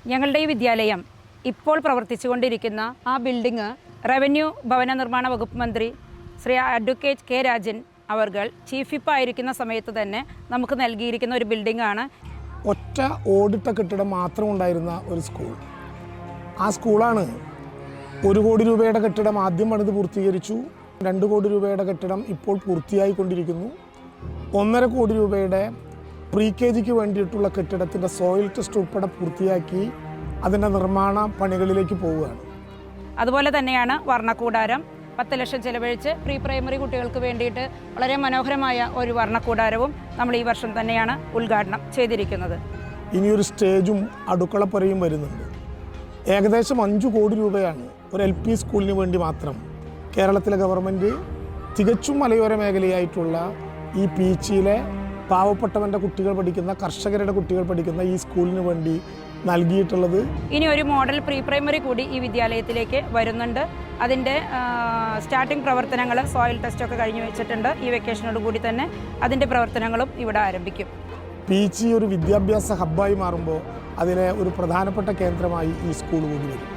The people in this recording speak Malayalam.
ഞങ്ങളുടെ ഈ വിദ്യാലയം ഇപ്പോൾ പ്രവർത്തിച്ചുകൊണ്ടിരിക്കുന്ന ആ ബിൽഡിംഗ് റവന്യൂ ഭവന നിർമ്മാണ വകുപ്പ് മന്ത്രി ശ്രീ അഡ്വക്കേറ്റ് കെ രാജൻ അവർകൾ ചീഫ് വിപ്പ് ആയിരിക്കുന്ന സമയത്ത് തന്നെ നമുക്ക് നൽകിയിരിക്കുന്ന ഒരു ബിൽഡിംഗാണ്. ഒറ്റ ഓടിട്ട കെട്ടിടം മാത്രം ഉണ്ടായിരുന്ന ഒരു സ്കൂൾ. ആ സ്കൂളാണ് 1 കോടി രൂപയുടെ കെട്ടിടം ആദ്യം പണിത് പൂർത്തീകരിച്ചു. 2 കോടി രൂപയുടെ കെട്ടിടം ഇപ്പോൾ പൂർത്തിയായിക്കൊണ്ടിരിക്കുന്നു. 1.5 കോടി രൂപയുടെ പ്രീ KGക്ക് വേണ്ടിയിട്ടുള്ള കെട്ടിടത്തിൻ്റെ സോയിൽ ടെസ്റ്റ് ഉൾപ്പെടെ പൂർത്തിയാക്കി അതിൻ്റെ നിർമ്മാണ പണികളിലേക്ക് പോവുകയാണ്. അതുപോലെ തന്നെയാണ് വർണ്ണക്കൂടാരം. 10 ലക്ഷം ചെലവഴിച്ച് പ്രീ പ്രൈമറി കുട്ടികൾക്ക് വേണ്ടിയിട്ട് വളരെ മനോഹരമായ ഒരു വർണ്ണക്കൂടാരവും നമ്മൾ ഈ വർഷം തന്നെയാണ് ഉദ്ഘാടനം ചെയ്തിരിക്കുന്നത്. ഇനിയൊരു സ്റ്റേജും അടുക്കളപ്പുരയും വരുന്നുണ്ട്. ഏകദേശം 5 കോടി രൂപയാണ് ഒരു LP സ്കൂളിന് വേണ്ടി മാത്രം കേരളത്തിലെ ഗവൺമെൻറ് തികച്ചും മലയോര മേഖലയായിട്ടുള്ള ഈ പീച്ചിയിലെ പാവപ്പെട്ടവൻ്റെ കുട്ടികൾ പഠിക്കുന്ന, കർഷകരുടെ കുട്ടികൾ പഠിക്കുന്ന ഈ സ്കൂളിന് വേണ്ടി നൽകിയിട്ടുള്ളത്. ഇനി ഒരു മോഡൽ പ്രീ പ്രൈമറി കൂടി ഈ വിദ്യാലയത്തിലേക്ക് വരുന്നുണ്ട്. അതിൻ്റെ സ്റ്റാർട്ടിംഗ് പ്രവർത്തനങ്ങൾ സോയിൽ ടെസ്റ്റൊക്കെ കഴിഞ്ഞു വെച്ചിട്ടുണ്ട്. ഈ വെക്കേഷനോട് കൂടി തന്നെ അതിൻ്റെ പ്രവർത്തനങ്ങളും ഇവിടെ ആരംഭിക്കും. പീച്ചി ഒരു വിദ്യാഭ്യാസ ഹബ്ബായി മാറുമ്പോൾ അതിലെ ഒരു പ്രധാനപ്പെട്ട കേന്ദ്രമായി ഈ സ്കൂൾ കൂടി വരും.